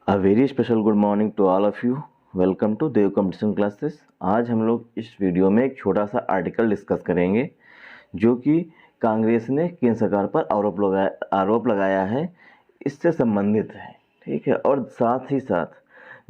A very special good morning to all of you. Welcome to Dev competition classes. आज हम लोग इस video में एक छोटा सा आर्टिकल डिस्कस करेंगे जो कि कांग्रेस ने केंद्र सरकार पर आरोप लगाया है, इससे संबंधित है। ठीक है, और साथ ही साथ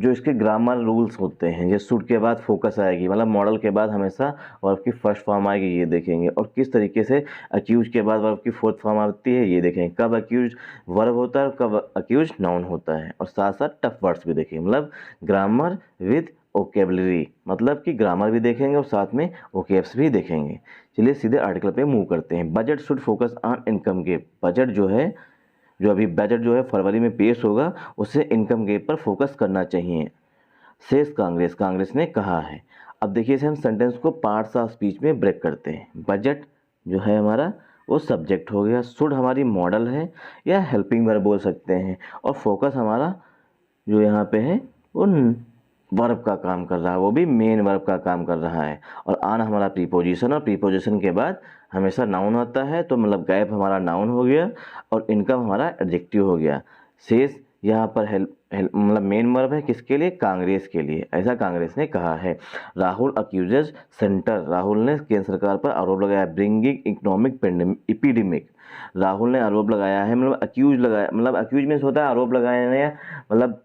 जो इसके ग्रामर रूल्स होते हैं, ये शुड के बाद फोकस आएगी, मतलब मॉडल के बाद हमेशा वर्ब की फर्स्ट फॉर्म आएगी, ये देखेंगे। और किस तरीके से अक्यूज के बाद वर्ब की फोर्थ फॉर्म आती है, ये देखेंगे। कब अक्यूज वर्ब होता है और कब अक्यूज नाउन होता है, और साथ साथ टफ वर्ड्स भी देखेंगे। मतलब ग्रामर विद ओकेबलरी, मतलब कि ग्रामर भी देखेंगे और साथ में ओकेब्स भी देखेंगे। चलिए सीधे आर्टिकल पे मूव करते हैं। Budget should focus on income gap. Budget जो है, जो अभी बजट जो है फरवरी में पेश होगा, उसे इनकम गैप पर फोकस करना चाहिए, शेष कांग्रेस ने कहा है। अब देखिए इसे हम सेंटेंस को पार्ट्स ऑफ स्पीच में ब्रेक करते हैं। बजट जो है हमारा वो सब्जेक्ट हो गया, शुड हमारी मॉडल है या हेल्पिंग वर्ब बोल सकते हैं, और फोकस हमारा जो यहाँ पे है वो वर्ब का काम कर रहा है, वो भी मेन वर्ब का काम कर रहा है। और आन हमारा प्रीपोजिशन, और प्रीपोजिशन के बाद हमेशा नाउन आता है, तो मतलब गैप हमारा नाउन हो गया और इनकम हमारा एडजेक्टिव हो गया। शेष यहाँ पर मतलब मेन वर्ब है किसके लिए? कांग्रेस के लिए, ऐसा कांग्रेस ने कहा है। राहुल अक्यूजेस सेंटर, राहुल ने केंद्र सरकार पर आरोप लगाया ब्रिंगिंग इकोनॉमिक एपिडेमिक। राहुल ने आरोप लगाया है, मतलब अक्यूज लगाया, मतलब अक्यूज मीन्स होता है आरोप लगाया, मतलब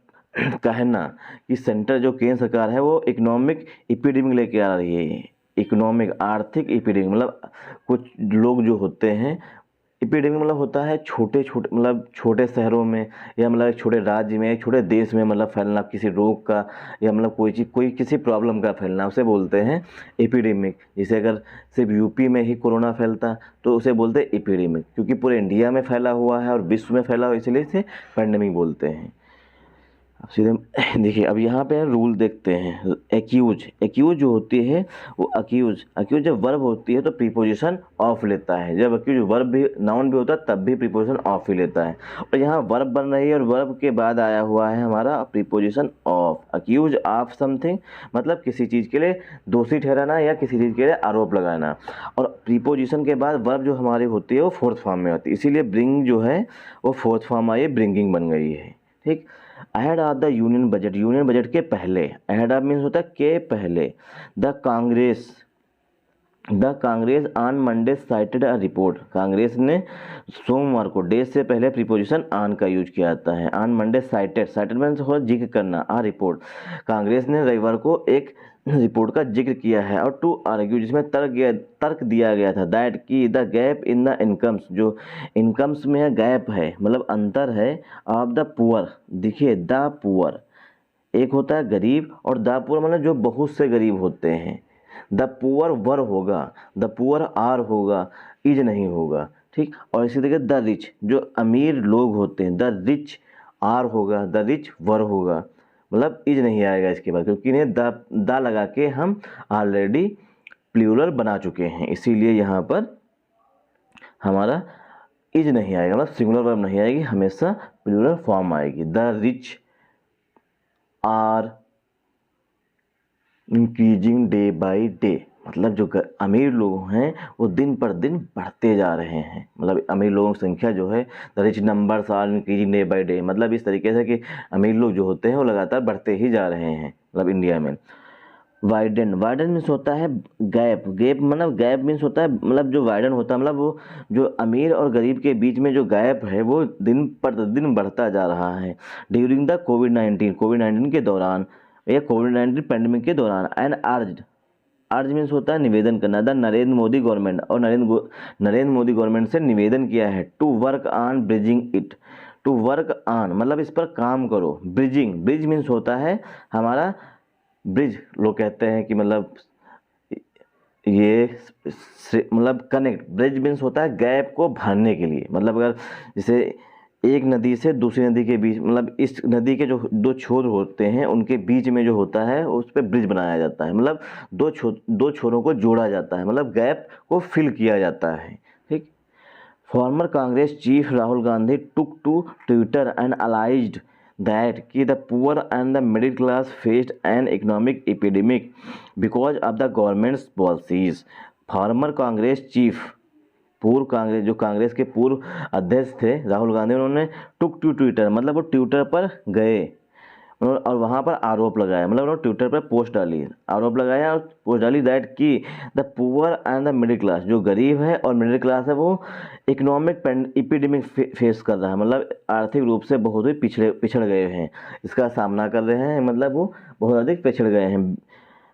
कहना कि सेंटर जो केंद्र सरकार है वो इकोनॉमिक एपिडेमिक लेके आ रही है। इकोनॉमिक आर्थिक एपिडेमिक, मतलब कुछ लोग जो होते हैं, एपिडेमिक मतलब होता है छोटे छोटे, मतलब छोटे शहरों में या मतलब एक छोटे राज्य में, एक छोटे देश में, मतलब फैलना किसी रोग का या मतलब कोई चीज़, कोई किसी प्रॉब्लम का फैलना, उसे बोलते हैं एपिडेमिक। जैसे अगर सिर्फ यूपी में ही कोरोना फैलता तो उसे बोलते हैं एपिडेमिक, क्योंकि पूरे इंडिया में फैला हुआ है और विश्व में फैला हुआ, इसलिए इसे पैंडेमिक बोलते हैं। अब सीधे देखिए, अब यहाँ पे रूल देखते हैं। एक्यूज जो होती है वो अक्यूज जब वर्ब होती है तो प्रीपोजिशन ऑफ लेता है। जब अक्यूज वर्ब भी नाउन भी होता है तब भी प्रीपोजिशन ऑफ ही लेता है। और यहाँ वर्ब बन रही है और वर्ब के बाद आया हुआ है हमारा preposition of. Accuse of something मतलब किसी चीज़ के लिए दोषी ठहराना या किसी चीज़ के लिए आरोप लगाना। और प्रीपोजिशन के बाद वर्ब जो हमारी होती है वो फोर्थ फॉर्म में होती है, इसीलिए ब्रिंग जो है वो फोर्थ फॉर्म आई, ब्रिंगिंग बन गई है। ठीक। Ahead of the union budget के पहले, अहेड ऑफ मीन्स होता है के पहले। The Congress on Monday cited a report, Congress ने सोमवार को, डे से पहले प्रीपोजिशन ऑन का यूज किया जाता है। ऑन मंडे साइटेड मीन्स हो जिक्र करना, आ रिपोर्ट। कांग्रेस ने रविवार को एक रिपोर्ट का जिक्र किया है। और टू आर्ग्यू, जिसमें तर्क दिया गया था, दैट की the gap in the incomes, जो इनकम्स में गैप है, मतलब अंतर है, ऑफ द पुअर। देखिए द पुअर एक होता है गरीब, और द पुअर मतलब जो बहुत से गरीब होते हैं। द पुअर वर होगा, द पुअर आर होगा, इज नहीं होगा। ठीक। और इसी तरीके द रिच, जो अमीर लोग होते हैं, द रिच आर होगा, द रिच वर होगा, मतलब इज नहीं आएगा इसके बाद, क्योंकि इन्हें द लगा के हम ऑलरेडी प्लूरल बना चुके हैं, इसीलिए यहाँ पर हमारा इज नहीं आएगा, मतलब सिंगुलर वर्ब नहीं आएगी, हमेशा प्लूरल फॉर्म आएगी। The rich are increasing day by day, मतलब जो अमीर लोग हैं वो दिन पर दिन बढ़ते जा रहे हैं, मतलब अमीर लोगों की संख्या जो है, the rich numbers are increasing day by day, मतलब इस तरीके से कि अमीर लोग जो होते हैं वो लगातार बढ़ते ही जा रहे हैं, मतलब इंडिया में। वाइडन मीन्स होता है गैप, मतलब गैप मीन्स होता है, मतलब जो वाइडन होता है, मतलब वो जो अमीर और गरीब के बीच में जो गैप है वो दिन पर दिन बढ़ता जा रहा है। ड्यूरिंग द कोविड-19 के दौरान या कोविड-19 पैंडेमिक के दौरान। एंड अर्ज मीन्स होता है निवेदन करना। द नरेंद्र मोदी गवर्नमेंट, और नरेंद्र मोदी गवर्नमेंट से निवेदन किया है to work on bridging it, to work on मतलब इस पर काम करो। ब्रिज मीन्स होता है हमारा ब्रिज, लोग कहते हैं कि मतलब ये मतलब कनेक्ट, ब्रिज मीन्स होता है गैप को भरने के लिए, मतलब अगर जैसे एक नदी से दूसरी नदी के बीच, मतलब इस नदी के जो दो छोर होते हैं उनके बीच में जो होता है उस पर ब्रिज बनाया जाता है, मतलब दो छोरों को जोड़ा जाता है, मतलब गैप को फिल किया जाता है। ठीक। Former Congress chief Rahul Gandhi took to Twitter and alleged that कि the poor and the middle class faced an economic epidemic because of the government's policies. Farmer Congress chief, पूर्व कांग्रेस, जो कांग्रेस के पूर्व अध्यक्ष थे राहुल गांधी, उन्होंने टुक टू ट्विटर मतलब वो ट्विटर पर गए और वहाँ पर आरोप लगाया, मतलब उन्होंने ट्विटर पर पोस्ट डाली, आरोप लगाया और पोस्ट डाली दैट कि the poor and the middle class, जो गरीब है और मिडिल क्लास है वो इकोनॉमिक एपिडेमिक फेस कर रहा है, मतलब आर्थिक रूप से बहुत ही पिछड़ गए हैं, इसका सामना कर रहे हैं, मतलब वो बहुत अधिक पिछड़ गए हैं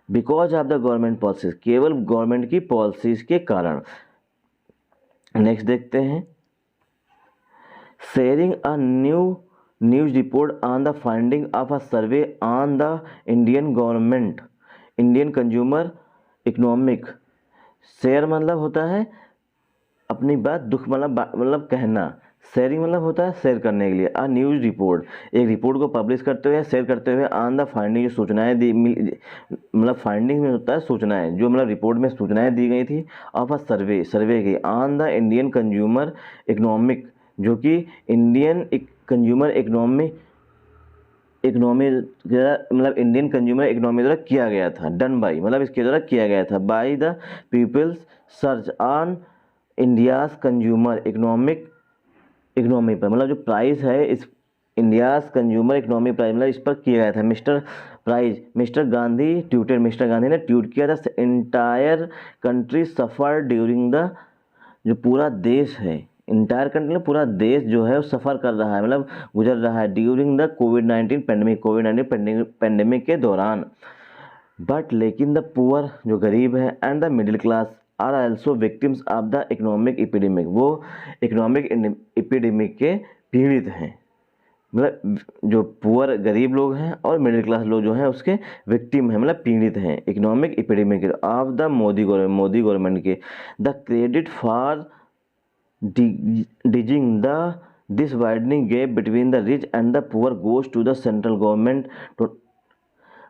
because of the government policies, केवल गवर्नमेंट की पॉलिसीज के कारण। नेक्स्ट देखते हैं, sharing a news report on the finding of a survey on the Indian consumer economic. Share मतलब होता है अपनी बात, दुख मतलब कहना, शेयरिंग मतलब होता है शेयर करने के लिए। आ न्यूज़ रिपोर्ट, एक रिपोर्ट को पब्लिश करते हुए शेयर करते हुए ऑन द फाइंडिंग, जो सूचनाएं दी, मतलब फाइंडिंग में होता है सूचनाएं, जो मतलब रिपोर्ट में सूचनाएं दी गई थी ऑफ अ सर्वे की on the Indian consumer economic, जो कि इंडियन कंज्यूमर इकोनॉमी मतलब इंडियन कंज्यूमर इकोनॉमी द्वारा किया गया था, डन बाई मतलब इसके द्वारा किया गया था, by the peoples search on India's consumer economy पर, मतलब जो प्राइस है इस इंडियाज कंज्यूमर इकोनॉमी प्राइस, मतलब इस पर किया गया था। मिस्टर गांधी ने ट्वीट किया था, entire country suffer during the, जो पूरा देश है, इंटायर कंट्री में पूरा देश जो है वो सफ़र कर रहा है, मतलब गुजर रहा है ड्यूरिंग द कोविड-19 पेंडेमिक के दौरान। बट लेकिन द पुअर, जो गरीब है, and the middle class are also victims of the economic epidemic, वो इकोनॉमिक एपिडेमिक के पीड़ित हैं, मतलब जो पुअर गरीब लोग हैं और मिडिल क्लास लोग जो हैं उसके विक्टिम हैं, मतलब पीड़ित हैं economic epidemic of the Modi government के। The credit for digging this widening gap between the rich and the poor goes to the central government.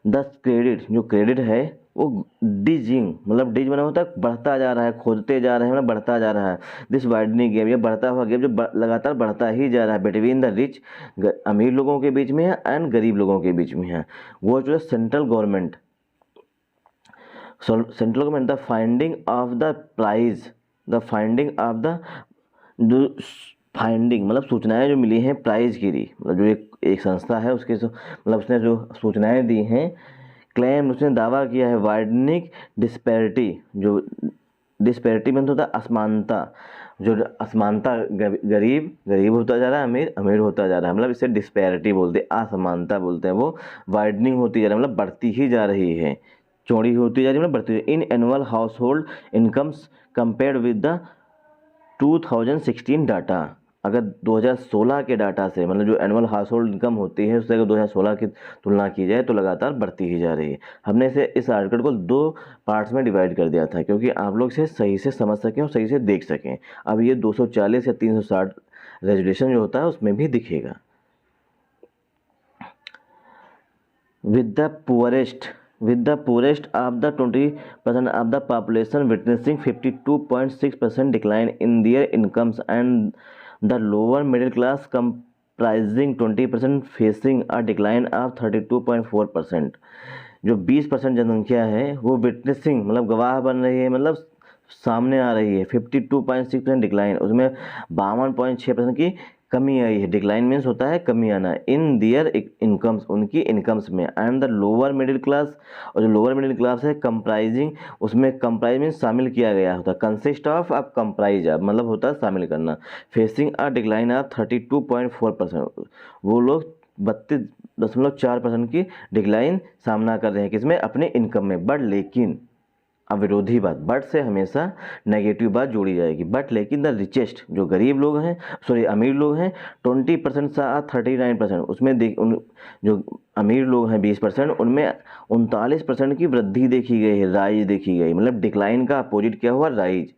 The credit, जो क्रेडिट है वो डिजिंग, मतलब डिज बना होता है बढ़ता जा रहा है, खोदते जा रहे हैं, मतलब बढ़ता जा रहा है। दिस वाइडनिंग गैप, ये बढ़ता हुआ गैप जो लगातार बढ़ता ही जा रहा है, बिटवीन द रिच, अमीर लोगों के बीच में है, एंड गरीब लोगों के बीच में है, वो जो है central government the finding of the price, finding मतलब सूचनाएं जो मिली हैं प्राइज की दी, मतलब जो एक संस्था है उसके मतलब उसने जो सूचनाएं दी हैं, क्लेम उसने दावा किया है, वाइडनिंग डिस्पैरिटी, जो डिस्पैरिटी में होता है असमानता, जो असमानता, गरीब होता जा रहा है, अमीर होता जा रहा है, मतलब इसे डिस्पैरिटी बोलते हैं, असमानता बोलते हैं, वो वाइडनिंग होती जा रही है, मतलब बढ़ती ही जा रही है, चौड़ी होती जा रही है, मतलब बढ़ती in annual house hold incomes compared with the 2016 data. अगर 2016 के डाटा से, मतलब जो एनुअल हाउस होल्ड इनकम होती है उससे अगर 2016 की तुलना की जाए तो लगातार बढ़ती ही जा रही है। हमने इस आर्टिकल को 2 पार्ट्स में डिवाइड कर दिया था क्योंकि आप लोग इसे सही से समझ सकें और सही से देख सकें। अब ये 240 या 360 रेजुलेशन जो होता है उसमें भी दिखेगा। With the poorest of the 20% of the population witnessing 52.6% decline in their incomes, and the lower middle class comprising 20% facing a decline of 32.4%। जो 20% जनसंख्या है वो विटनेसिंग मतलब गवाह बन रही है, मतलब सामने आ रही है, 52.6% डिक्लाइन, उसमें 52.6% की कमी आई है। डिक्लाइन मीन्स होता है कमी आना, इन दियर इनकम्स, उनकी इनकम्स में, and the lower middle class, और जो लोअर मिडिल क्लास है कंप्राइजिंग, उसमें कंप्राइज मीन्स शामिल किया गया होता है, कंसिस्ट ऑफ अब कंप्राइज अब मतलब होता है शामिल करना, फेसिंग अ डिक्लाइन ऑफ 32.4%, वो लोग 32.4% की डिक्लाइन सामना कर रहे हैं, किसमें, अपने इनकम में। बट लेकिन अब विरोधी बात, बट से हमेशा नेगेटिव बात जोड़ी जाएगी, बट लेकिन द रिचेस्ट, जो गरीब लोग हैं, अमीर लोग हैं, 20% से 39%, उसमें जो अमीर लोग हैं 20%, उनमें 39% की वृद्धि देखी गई है, राइज देखी गई, मतलब डिक्लाइन का अपोजिट क्या हुआ, राइज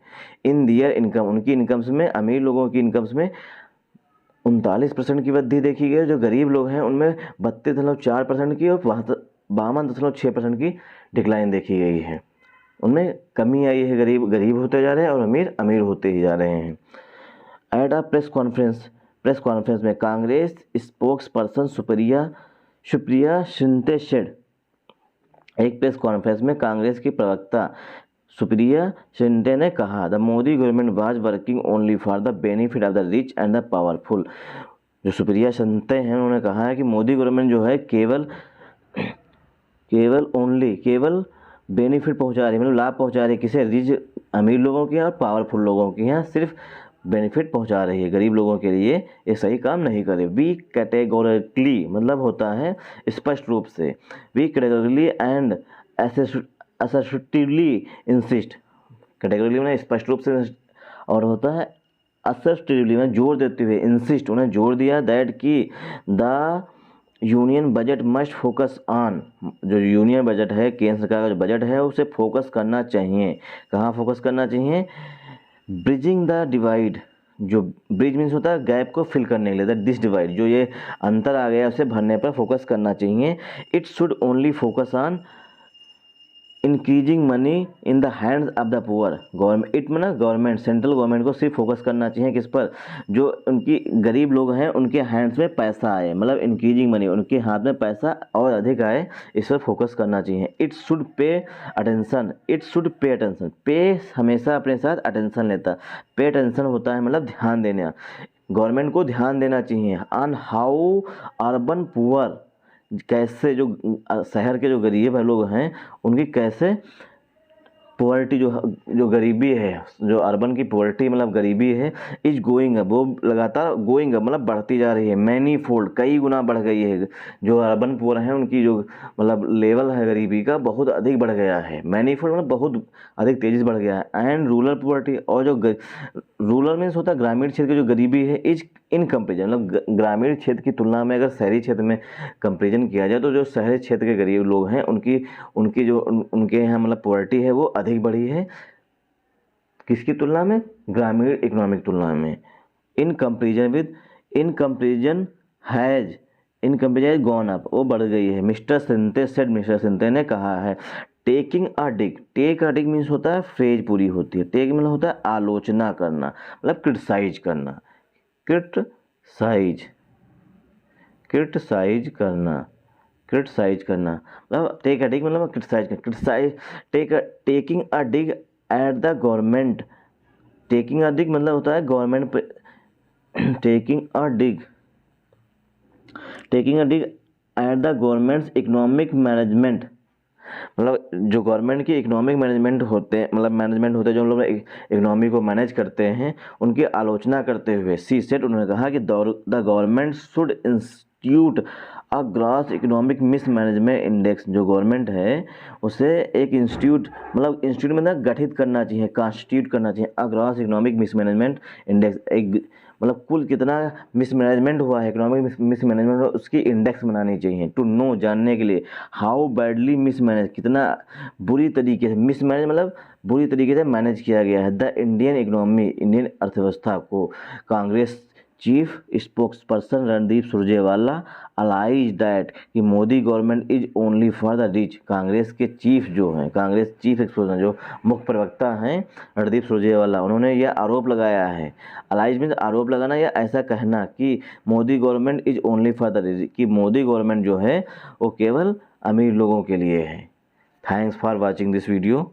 इन दियर इनकम, उनकी इनकम्स में, अमीर लोगों की इनकम्स में 39% की वृद्धि देखी गई है, जो गरीब लोग हैं उनमें 32.4% की और 52.6% की डिक्लाइन देखी गई है, उनमें कमी आई है, गरीब होते जा रहे हैं और अमीर होते ही जा रहे हैं। एट अ प्रेस कॉन्फ्रेंस में Congress spokes person Supriya Shinde said, एक प्रेस कॉन्फ्रेंस में कांग्रेस की प्रवक्ता सुप्रिया शिंदे ने कहा, the Modi government was working only for the benefit of the rich and the powerful, जो सुप्रिया संते हैं उन्होंने कहा है कि मोदी गवर्नमेंट जो है केवल बेनिफिट पहुंचा रही है, मतलब लाभ पहुंचा रही है किसे, रिच अमीर लोगों के यहाँ और पावरफुल लोगों के यहाँ सिर्फ बेनिफिट पहुंचा रही है, गरीब लोगों के लिए ये सही काम नहीं करे। वी कैटेगोरिकली मतलब होता है स्पष्ट रूप से, we categorically and assertively insist, categorically में स्पष्ट रूप से और होता है असर्टिवली में जोर देते हुए, इंसिस्ट उन्हें जोर दिया दैट कि the union budget must focus on, जो यूनियन बजट है केंद्र सरकार का जो बजट है उसे फोकस करना चाहिए। कहाँ फोकस करना चाहिए? ब्रिजिंग द डिवाइड, जो ब्रिज मीन्स होता है गैप को फिल करने के लिए, दिस डिवाइड जो ये अंतर आ गया उसे भरने पर फोकस करना चाहिए। It should only focus on increasing money in the hands of the poor. Government it में ना गवर्नमेंट सेंट्रल गवर्नमेंट को सिर्फ फोकस करना चाहिए किस पर? जो उनकी गरीब लोग हैं उनके हैंड्स में पैसा आए, मतलब इंक्रीजिंग मनी, उनके हाथ में पैसा और अधिक आए, इस पर फोकस करना चाहिए। It should pay attention, it should pay attention, पे हमेशा अपने साथ अटेंशन लेता, पे अटेंशन होता है मतलब ध्यान देना, गवर्नमेंट को ध्यान देना चाहिए ऑन हाउ अर्बन पुअर, कैसे जो शहर के जो गरीब लोग हैं उनकी कैसे पॉवर्टी जो गरीबी है, जो अर्बन की पॉवर्टी मतलब गरीबी है, इज गोइंग अप, वो लगातार गोइंग अप मतलब बढ़ती जा रही है, मैनी फोल्ड कई गुना बढ़ गई है। जो अर्बन पुअर हैं उनकी जो मतलब लेवल है गरीबी का बहुत अधिक बढ़ गया है, मैनी फोल्ड मतलब बहुत अधिक तेजी से बढ़ गया है। एंड रूरल पॉवर्टी, और जो रूरल मीन्स होता है ग्रामीण क्षेत्र की जो गरीबी है, इज इन कंपेरिजन मतलब ग्रामीण क्षेत्र की तुलना में अगर शहरी क्षेत्र में कंपेरिजन किया जाए तो जो शहरी क्षेत्र के गरीब लोग हैं उनकी जो उनके यहाँ मतलब पॉवर्टी है वो अधिक बढ़ी है, किसकी तुलना में? ग्रामीण इकोनॉमिक तुलना में। In comparison has gone up, वो बढ़ गई है। मिस्टर सिंते ने कहा है। Taking a dig, take a dig means होता है फ्रेज पूरी होती है, टेक मतलब होता है आलोचना करना, मतलब क्रिटिसाइज करना, क्रिटिसाइज करना मतलब टेक अ डिग मतलब क्रिटिसाइज करना, taking a dig at the government, taking a dig मतलब होता है गवर्नमेंट पे, taking a dig at the government's economic management, मतलब जो गवर्नमेंट की इकोनॉमिक मैनेजमेंट होते हैं, मतलब मैनेजमेंट होते हैं जो हम लोग इकोनॉमी को मैनेज करते हैं, उनकी आलोचना करते हुए सी सेट उन्होंने कहा कि the government should institute a gross economic miss management index, जो गवर्नमेंट है उसे एक इंस्टीट्यूट मतलब गठित करना चाहिए, कॉन्स्टिट्यूट करना चाहिए, a gross economic miss management index, एक मतलब कुल कितना मिसमैनेजमेंट हुआ है, इकोनॉमिक मिसमैनेजमेंट, उसकी इंडेक्स बनानी चाहिए, टू नो जानने के लिए, हाउ बैडली मिसमैनेज कितना बुरी तरीके से, मिसमैनेज मतलब बुरी तरीके से मैनेज किया गया है, द इंडियन इकोनॉमी, इंडियन अर्थव्यवस्था को। Congress chief spokesperson Randeep Surjewala alleged that कि Modi government is only for the rich, Congress के चीफ जो हैं, कांग्रेस चीफ स्पोक्सपर्सन जो मुख्य प्रवक्ता हैं रणदीप सुरजेवाला, उन्होंने यह आरोप लगाया है, अलाइज मीन्स आरोप लगाना या ऐसा कहना कि Modi government is only for the rich, कि मोदी गवर्नमेंट जो है वो केवल अमीर लोगों के लिए है। Thanks for watching this video.